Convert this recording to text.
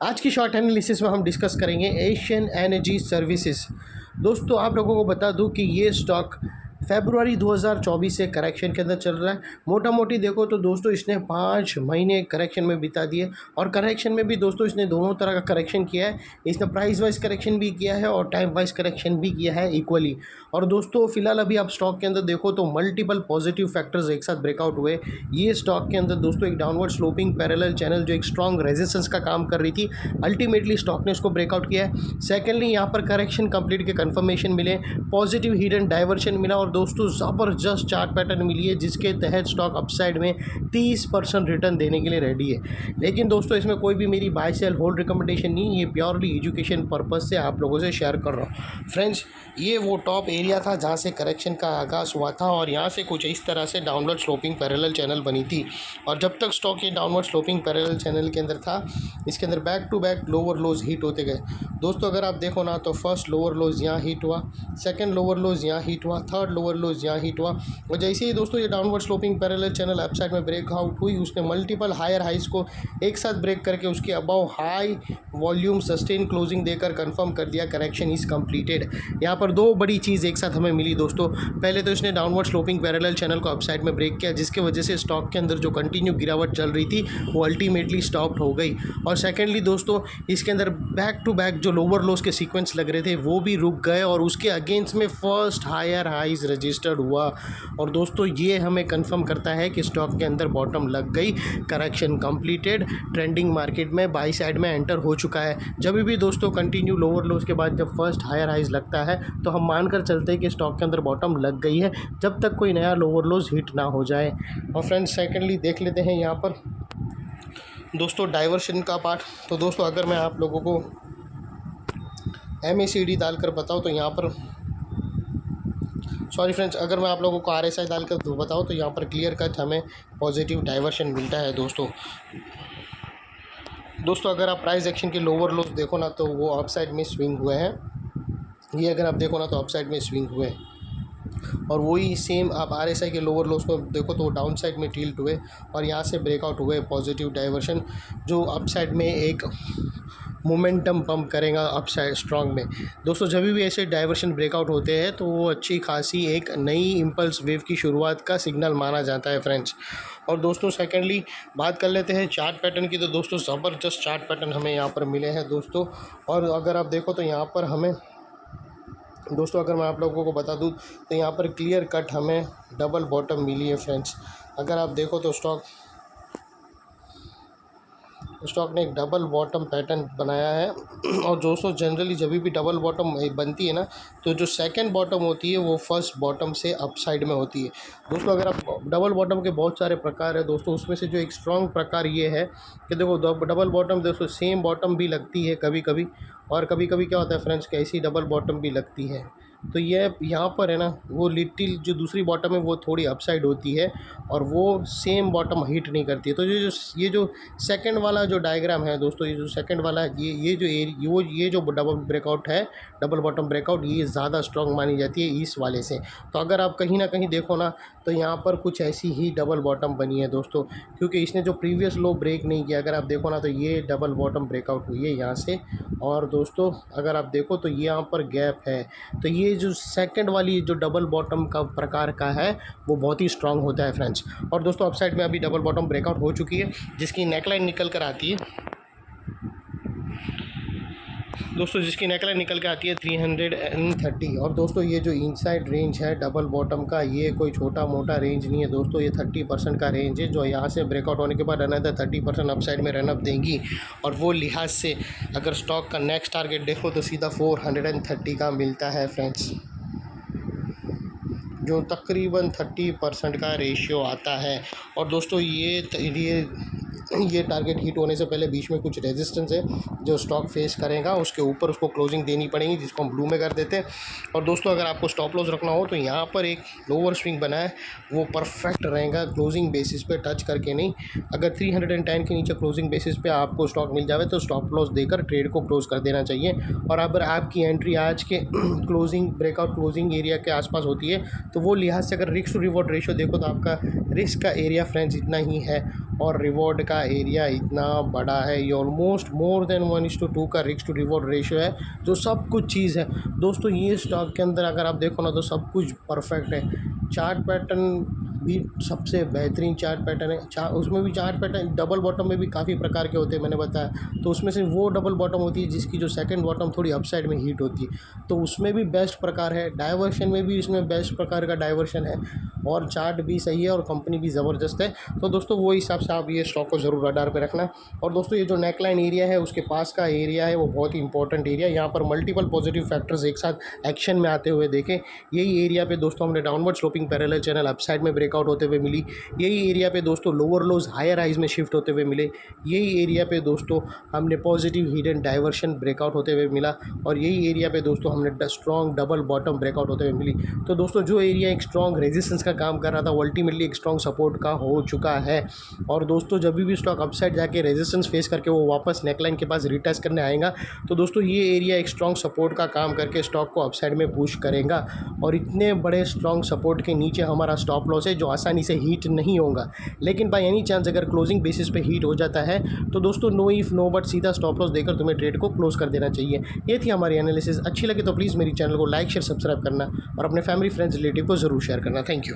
आज की short analysis में हम डिस्कस करेंगे एशियन एनर्जी सर्विसेज। दोस्तों आप लोगों को बता दूं कि ये स्टॉक फरवरी 2024 से करेक्शन के अंदर चल रहा है। मोटा मोटी देखो तो दोस्तों इसने 5 महीने करेक्शन में बिता दिए और करेक्शन में भी दोस्तों इसने दोनों तरह का करेक्शन किया है। इसने प्राइस वाइज करेक्शन भी किया है और टाइम वाइज करेक्शन भी किया है इक्वली। और दोस्तों फिलहाल अभी आप स्टॉक के अंदर देखो तो मल्टीपल पॉजिटिव फैक्टर्स एक साथ ब्रेकआउट हुए। ये स्टॉक के अंदर दोस्तों एक डाउनवर्ड स्लोपिंग पैरेलल चैनल जो एक स्ट्रॉन्ग रेजिस्टेंस का काम कर रही थी, अल्टीमेटली स्टॉक ने उसको ब्रेकआउट किया है। सेकेंडली यहाँ पर करेक्शन कंप्लीट के कंफर्मेशन मिले, पॉजिटिव हिडन डाइवर्शन मिला और दोस्तों ज़बरदस्त चार्ट पैटर्न मिली है जिसके तहत स्टॉक अपसाइड में 30% रिटर्न देने के लिए रेडी है। लेकिन दोस्तों इसमें कोई भी मेरी बाय सेल होल्ड रिकमेंडेशन नहीं, ये प्योरली एजुकेशन पर्पस से आप लोगों से शेयर कर रहा हूँ। फ्रेंड्स ये वो टॉप एरिया था जहाँ से करेक्शन का आगाज़ हुआ था और यहाँ से कुछ इस तरह से डाउनवर्ड स्लोपिंग पैरेलल चैनल बनी थी और जब तक स्टॉक ये डाउनवर्ड स्लोपिंग पैरेलल चैनल के अंदर था इसके अंदर back to back lower lows hit होते गए। दोस्तों अगर आप देखो ना तो फर्स्ट लोअर लोज यहाँ हिट हुआ, सेकंड लोअर लोज यहाँ हिट हुआ, थर्ड लोअर लोज यहाँ हिट हुआ और जैसे ही दोस्तों ये downward sloping parallel channel upside में ब्रेकआउट हुई उसने मल्टीपल हायर हाइज को एक साथ ब्रेक करके उसके above high volume sustain closing देकर कंफर्म कर दिया करेक्शन इज़ कंप्लीटेड। यहाँ पर दो बड़ी चीज़ एक साथ हमें मिली दोस्तों। पहले तो इसने डाउनवर्ड स्लोपिंग पैरेलल चैनल को अपसाइड में ब्रेक किया जिसके वजह से स्टॉक के अंदर जो कंटिन्यू गिरावट चल रही थी वो अल्टीमेटली स्टॉप हो गई और सेकेंडली दोस्तों इसके अंदर बैक टू बैक जो लोअर लोज के सीक्वेंस लग रहे थे वो भी रुक गए और उसके अगेंस्ट में फर्स्ट हायर हाइज रजिस्टर्ड हुआ और दोस्तों ये हमें कंफर्म करता है कि स्टॉक के अंदर बॉटम लग गई, करेक्शन कंप्लीटेड, ट्रेंडिंग मार्केट में बाई साइड में एंटर हो चुका है। जब भी दोस्तों कंटिन्यू लोअर लोज के बाद जब फर्स्ट हायर हाइज लगता है तो हम मानकर चलते हैं कि स्टॉक के अंदर बॉटम लग गई है जब तक कोई नया लोअर लोज हिट ना हो जाए। और फ्रेंड्स सेकेंडली देख लेते हैं यहाँ पर दोस्तों डाइवर्शन का पार्ट। तो दोस्तों अगर मैं आप लोगों को MACD डालकर बताऊँ तो यहाँ पर फ्रेंड्स अगर मैं आप लोगों को RSI डालकर बताऊँ तो यहाँ पर क्लियर कट हमें पॉजिटिव डाइवर्शन मिलता है दोस्तों। अगर आप प्राइस एक्शन के लोअर लोज देखो ना तो वो अपसाइड में स्विंग हुए हैं, ये अगर आप देखो ना तो अपसाइड में स्विंग हुए और वही सेम आप RSI के लोअर लोज को देखो तो डाउन साइड में टिल्ट हुए और यहाँ से ब्रेकआउट हुए पॉजिटिव डाइवर्शन जो अपसाइड में एक मोमेंटम पंप करेगा अपसाइड स्ट्रॉन्ग में। दोस्तों जब भी ऐसे डाइवर्शन ब्रेकआउट होते हैं तो वो अच्छी खासी एक नई इम्पल्स वेव की शुरुआत का सिग्नल माना जाता है फ्रेंड्स। और दोस्तों सेकेंडली बात कर लेते हैं चार्ट पैटर्न की। तो दोस्तों ज़बरदस्त चार्ट पैटर्न हमें यहाँ पर मिले हैं दोस्तों। और अगर आप देखो तो यहाँ पर हमें दोस्तों अगर मैं आप लोगों को बता दूं तो यहाँ पर क्लियर कट हमें डबल बॉटम मिली है फ्रेंड्स। अगर आप देखो तो स्टॉक ने एक डबल बॉटम पैटर्न बनाया है और दोस्तों जनरली जब भी डबल बॉटम बनती है ना तो जो सेकंड बॉटम होती है वो फर्स्ट बॉटम से अप साइड में होती है दोस्तों। अगर आप डबल बॉटम के बहुत सारे प्रकार है दोस्तों, उसमें से जो एक स्ट्रॉन्ग प्रकार ये है कि देखो डबल बॉटम दोस्तों सेम बॉटम भी लगती है कभी कभी और कभी कभी क्या होता है फ्रेंड्स कि ऐसी डबल बॉटम भी लगती है। तो ये यहाँ पर है ना वो लिटिल जो दूसरी बॉटम है वो थोड़ी अपसाइड होती है और वो सेम बॉटम हिट नहीं करती है। तो ये जो सेकंड वाला जो डायग्राम है दोस्तों, ये जो सेकंड वाला ये जो डबल ब्रेकआउट है, डबल बॉटम ब्रेकआउट, ये ज़्यादा स्ट्रॉन्ग मानी जाती है इस वाले से। तो अगर आप कहीं ना कहीं देखो ना तो यहाँ पर कुछ ऐसी ही डबल बॉटम बनी है दोस्तों, क्योंकि इसने जो प्रीवियस लो ब्रेक नहीं किया। अगर आप देखो ना तो ये डबल बॉटम ब्रेकआउट हुई है यहाँ से और दोस्तों अगर आप देखो तो यहाँ पर गैप है। तो ये जो सेकंड वाली जो डबल बॉटम का प्रकार का है वो बहुत ही स्ट्रांग होता है फ्रेंड्स। और दोस्तों अपसाइड में अभी डबल बॉटम ब्रेकआउट हो चुकी है जिसकी नेकलाइन निकल कर आती है दोस्तों, जिसकी नेकलाइन निकल के आती है 330। और दोस्तों ये जो इनसाइड रेंज है डबल बॉटम का ये कोई छोटा मोटा रेंज नहीं है दोस्तों, ये 30% का रेंज है जो यहाँ से ब्रेकआउट होने के बाद अनदर 30% अपसाइड में रनअप देंगी। और वो लिहाज से अगर स्टॉक का नेक्स्ट टारगेट देखो तो सीधा 430 का मिलता है फ्रेंड्स, जो तकरीबन 30% का रेशियो आता है। और दोस्तों ये टारगेट हिट होने से पहले बीच में कुछ रेजिस्टेंस है जो स्टॉक फेस करेगा, उसके ऊपर उसको क्लोजिंग देनी पड़ेगी जिसको हम ब्लू में कर देते हैं। और दोस्तों अगर आपको स्टॉप लॉस रखना हो तो यहाँ पर एक लोअर स्विंग बना है वो परफेक्ट रहेगा क्लोजिंग बेसिस पे, टच करके नहीं। अगर 310 के नीचे क्लोजिंग बेसिस पे आपको स्टॉक मिल जाए तो स्टॉप लॉस देकर ट्रेड को क्लोज कर देना चाहिए। और अगर आपकी एंट्री आज के क्लोजिंग ब्रेकआउट क्लोजिंग एरिया के आसपास होती है तो वो लिहाज से अगर रिस्क टू रिवॉर्ड रेशियो देखो तो आपका रिस्क का एरिया फ्रेंड्स इतना ही है और रिवॉर्ड का एरिया इतना बड़ा है, ये ऑलमोस्ट मोर देन 1:2 का रिस्क टू रिवॉर्ड रेशियो है, जो सब कुछ चीज़ है दोस्तों। ये स्टॉक के अंदर अगर आप देखो ना तो सब कुछ परफेक्ट है। चार्ट पैटर्न भी सबसे बेहतरीन चार्ट पैटर्न है। उसमें भी चार्ट पैटर्न डबल बॉटम में भी काफ़ी प्रकार के होते हैं, मैंने बताया। तो उसमें से वो डबल बॉटम होती है जिसकी जो सेकंड बॉटम थोड़ी अपसाइड में हीट होती है, तो उसमें भी बेस्ट प्रकार है। डाइवर्शन में भी इसमें बेस्ट प्रकार का डाइवर्शन है, और चार्ट भी सही है और कंपनी भी ज़बरदस्त है। तो दोस्तों वो हिसाब से आप ये स्टॉक को ज़रूर रडार पे रखना। और दोस्तों ये जो नेकलाइन एरिया है उसके पास का एरिया है वो बहुत ही इंपॉर्टेंट एरिया है। यहाँ पर मल्टीपल पॉजिटिव फैक्टर्स एक साथ एक्शन में आते हुए देखें। यही एरिया पे दोस्तों हमने downward sloping parallel channel upside में ब्रेकआउट होते हुए मिली। यही एरिया पे दोस्तों लोअर लोज हायर हाइज में शिफ्ट होते हुए मिले। यही एरिया पे दोस्तों हमने पॉजिटिव हिडन डाइवर्शन ब्रेकआउट होते हुए मिला। और यही एरिया पे दोस्तों हमने स्ट्रॉन्ग डबल बॉटम ब्रेकआउट होते हुए मिली। तो दोस्तों जो एरिया एक स्ट्रॉन्ग रेजिस्टेंस का काम कर रहा था वो अल्टीमेटली एक स्ट्रॉन्ग सपोर्ट का हो चुका है। और दोस्तों जब भी स्टॉक अपसाइड जाके रेजिस्टेंस फेस करके वो वापस नेकलाइन के पास रिटेस्ट करने आएगा, तो दोस्तों ये एरिया एक स्ट्रॉन्ग सपोर्ट का काम करके स्टॉक को अपसाइड में पुश करेगा। और इतने बड़े स्ट्रॉन्ग सपोर्ट के नीचे हमारा स्टॉप लॉस है जो आसानी से हीट नहीं होगा। लेकिन बाय एनी चांस अगर क्लोजिंग बेसिस पे हीट हो जाता है तो दोस्तों नो इफ नो बट सीधा स्टॉप लॉस देकर तुम्हें ट्रेड को क्लोज कर देना चाहिए। ये थी हमारी एनालिसिस। अच्छी लगे तो प्लीज़ मेरी चैनल को लाइक शेयर सब्सक्राइब करना और अपने फैमिली फ्रेंड्स रिलेटिव को ज़रूर शेयर करना। Thank you.